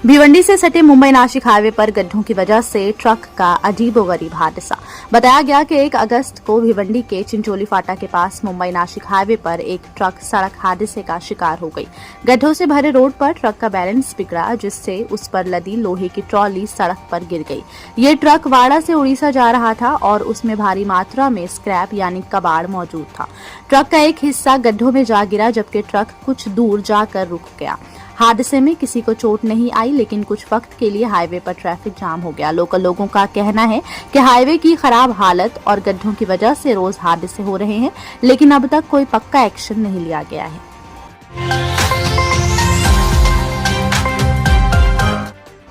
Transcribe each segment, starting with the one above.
भिवंडी से सटे मुंबई नासिक हाईवे पर गड्ढों की वजह से ट्रक का अजीबोगरीब हादसा। बताया गया कि 1 अगस्त को भिवंडी के चिंचोली फाटा के पास मुंबई नासिक हाईवे पर एक ट्रक सड़क हादसे का शिकार हो गई। गड्ढों से भरे रोड पर ट्रक का बैलेंस बिगड़ा, जिससे उस पर लदी लोहे की ट्रॉली सड़क पर गिर गई। ये ट्रक वाड़ा से उड़ीसा जा रहा था और उसमें भारी मात्रा में स्क्रैप यानी कबाड़ मौजूद था। ट्रक का एक हिस्सा गड्ढों में जा गिरा, जबकि ट्रक कुछ दूर जाकर रुक गया। हादसे में किसी को चोट नहीं आई, लेकिन कुछ वक्त के लिए हाईवे पर ट्रैफिक जाम हो गया। लोकल लोगों का कहना है कि हाईवे की खराब हालत और गड्ढों की वजह से रोज हादसे हो रहे हैं, लेकिन अब तक कोई पक्का एक्शन नहीं लिया गया है।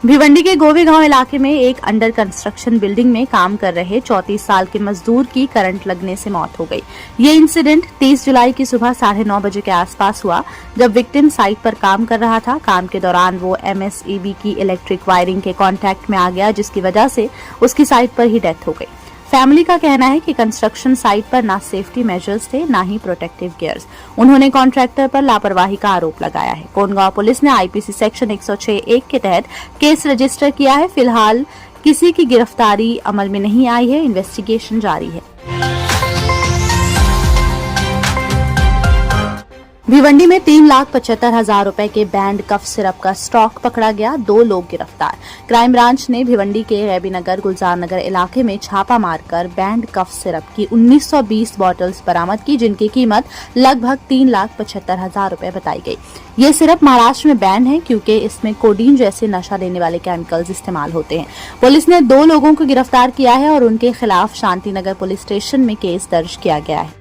भिवंडी के गोवे गांव इलाके में एक अंडर कंस्ट्रक्शन बिल्डिंग में काम कर रहे 34 साल के मजदूर की करंट लगने से मौत हो गई। ये इंसिडेंट 30 जुलाई की सुबह 9:30 बजे के आसपास हुआ, जब विक्टिम साइट पर काम कर रहा था। काम के दौरान वो MSEB की इलेक्ट्रिक वायरिंग के कांटेक्ट में आ गया, जिसकी वजह से उसकी साइट पर ही डेथ हो गई। फैमिली का कहना है कि कंस्ट्रक्शन साइट पर ना सेफ्टी मेजर्स थे, ना ही प्रोटेक्टिव गियर्स। उन्होंने कॉन्ट्रैक्टर पर लापरवाही का आरोप लगाया है। कोंडगांव पुलिस ने IPC सेक्शन 106(1) के तहत केस रजिस्टर किया है। फिलहाल किसी की गिरफ्तारी अमल में नहीं आई है, इन्वेस्टिगेशन जारी है। भिवंडी में 3,75,000 रुपए के बैंड कफ सिरप का स्टॉक पकड़ा गया, 2 लोग गिरफ्तार। क्राइम ब्रांच ने भिवंडी के गैबी नगर गुलजार नगर इलाके में छापा मारकर बैंड कफ सिरप की 1920 बॉटल्स बरामद की, जिनकी कीमत लगभग 3,75,000 रुपए बताई गई। ये सिरप महाराष्ट्र में बैन है, क्योंकि इसमें कोडीन जैसे नशा देने वाले केमिकल्स इस्तेमाल होते हैं। पुलिस ने 2 लोगों को गिरफ्तार किया है और उनके खिलाफ शांति नगर पुलिस स्टेशन में केस दर्ज किया गया है।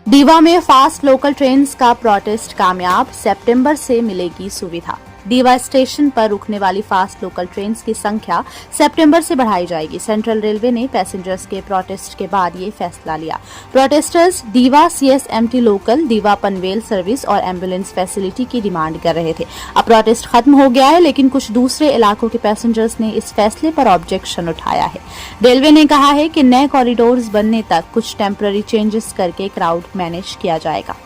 दीवा में फास्ट लोकल ट्रेन्स का प्रोटेस्ट कामयाब, सितंबर से मिलेगी सुविधा। दीवा स्टेशन पर रुकने वाली फास्ट लोकल ट्रेन्स की संख्या सितंबर से बढ़ाई जाएगी। सेंट्रल रेलवे ने पैसेंजर्स के प्रोटेस्ट के बाद ये फैसला लिया। प्रोटेस्टर्स दीवा CSMT लोकल, दीवा पनवेल सर्विस और एम्बुलेंस फैसिलिटी की डिमांड कर रहे थे। अब प्रोटेस्ट खत्म हो गया है, लेकिन कुछ दूसरे इलाकों के पैसेंजर्स ने इस फैसले पर ऑब्जेक्शन उठाया है। रेलवे ने कहा है कि नए कॉरिडोर्स बनने तक कुछ टेम्पररी चेंजेस करके क्राउड मैनेज किया जाएगा।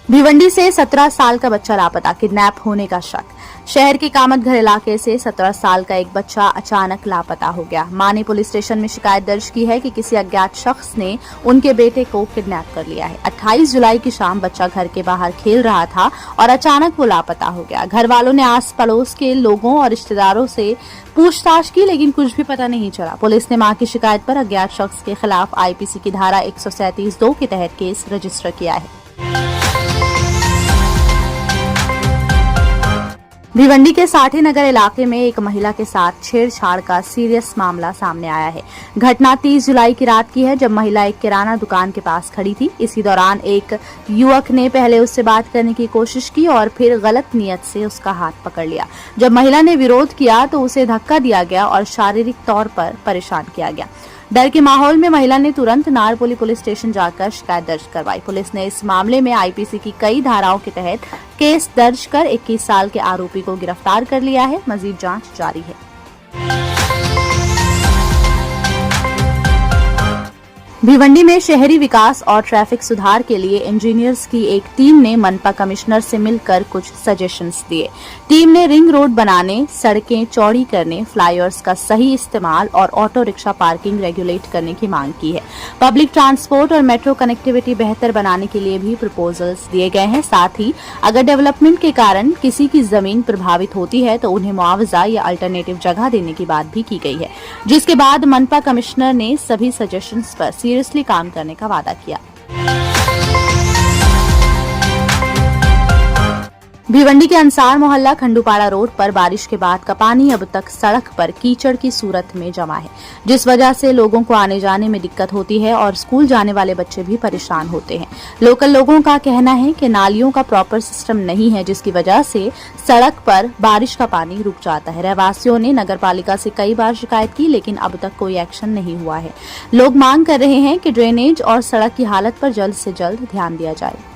भिवंडी से 17 साल का बच्चा लापता, किडनैप होने का शक। शहर के कामत घर इलाके से 17 साल का एक बच्चा अचानक लापता हो गया। मां ने पुलिस स्टेशन में शिकायत दर्ज की है कि किसी अज्ञात शख्स ने उनके बेटे को किडनैप कर लिया है। 28 जुलाई की शाम बच्चा घर के बाहर खेल रहा था और अचानक वो लापता हो गया। घर वालों ने आस पड़ोस के लोगों और रिश्तेदारों से पूछताछ की, लेकिन कुछ भी पता नहीं चला। पुलिस ने मां की शिकायत पर अज्ञात शख्स के खिलाफ IPC की धारा 137(2) के तहत केस रजिस्टर किया है। भिवंडी के साठी नगर इलाके में एक महिला के साथ छेड़छाड़ का सीरियस मामला सामने आया है। घटना 30 जुलाई की रात की है, जब महिला एक किराना दुकान के पास खड़ी थी। इसी दौरान एक युवक ने पहले उससे बात करने की कोशिश की और फिर गलत नियत से उसका हाथ पकड़ लिया। जब महिला ने विरोध किया तो उसे धक्का दिया गया और शारीरिक तौर पर परेशान किया गया। डर के माहौल में महिला ने तुरंत नारपोली पुलिस स्टेशन जाकर शिकायत दर्ज करवाई। पुलिस ने इस मामले में IPC की कई धाराओं के तहत केस दर्ज कर 21 साल के आरोपी को गिरफ्तार कर लिया है। मजीद जांच जारी है। भिवंडी में शहरी विकास और ट्रैफिक सुधार के लिए इंजीनियर्स की एक टीम ने मनपा कमिश्नर से मिलकर कुछ सजेशंस दिए। टीम ने रिंग रोड बनाने, सड़कें चौड़ी करने, फ्लाईओवर्स का सही इस्तेमाल और ऑटो रिक्शा पार्किंग रेगुलेट करने की मांग की है। पब्लिक ट्रांसपोर्ट और मेट्रो कनेक्टिविटी बेहतर बनाने के लिए भी प्रपोजल्स दिए गए हैं। साथ ही अगर डेवलपमेंट के कारण किसी की जमीन प्रभावित होती है तो उन्हें मुआवजा या अल्टरनेटिव जगह देने की बात भी की गई है, जिसके बाद मनपा कमिश्नर ने सभी सजेशंस पर सीरियसली काम करने का वादा किया। भिवंडी के अंसार मोहल्ला खंडूपाड़ा रोड पर बारिश के बाद का पानी अब तक सड़क पर कीचड़ की सूरत में जमा है, जिस वजह से लोगों को आने जाने में दिक्कत होती है और स्कूल जाने वाले बच्चे भी परेशान होते हैं। लोकल लोगों का कहना है कि नालियों का प्रॉपर सिस्टम नहीं है, जिसकी वजह से सड़क पर बारिश का पानी रुक जाता है। रहवासियों ने नगरपालिका से कई बार शिकायत की, लेकिन अब तक कोई एक्शन नहीं हुआ है। लोग मांग कर रहे हैं कि ड्रेनेज और सड़क की हालत पर जल्द से जल्द ध्यान दिया जाए।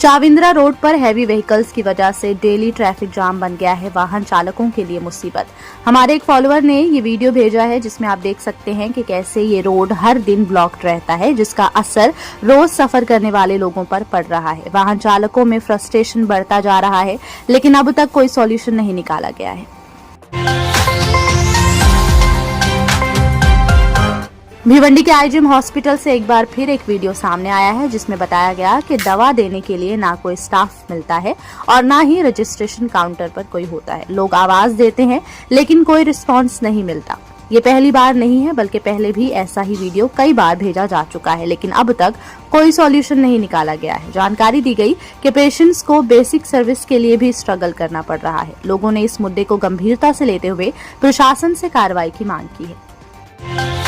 चाविंद्रा रोड पर हैवी व्हीकल्स की वजह से डेली ट्रैफिक जाम बन गया है वाहन चालकों के लिए मुसीबत। हमारे एक फॉलोअर ने ये वीडियो भेजा है जिसमें आप देख सकते हैं कि कैसे ये रोड हर दिन ब्लॉक्ड रहता है, जिसका असर रोज सफर करने वाले लोगों पर पड़ रहा है। वाहन चालकों में फ्रस्ट्रेशन बढ़ता जा रहा है, लेकिन अब तक कोई सॉल्यूशन नहीं निकाला गया है। भिवंडी के आईजीएम हॉस्पिटल से एक बार फिर एक वीडियो सामने आया है जिसमें बताया गया कि दवा देने के लिए ना कोई स्टाफ मिलता है और ना ही रजिस्ट्रेशन काउंटर पर कोई होता है। लोग आवाज देते हैं लेकिन कोई रिस्पांस नहीं मिलता। ये पहली बार नहीं है बल्कि पहले भी ऐसा ही वीडियो कई बार भेजा जा चुका है, लेकिन अब तक कोई सॉल्यूशन नहीं निकाला गया है। जानकारी दी गई कि पेशेंट्स को बेसिक सर्विस के लिए भी स्ट्रगल करना पड़ रहा है। लोगों ने इस मुद्दे को गंभीरता से लेते हुए प्रशासन से कार्रवाई की मांग की है।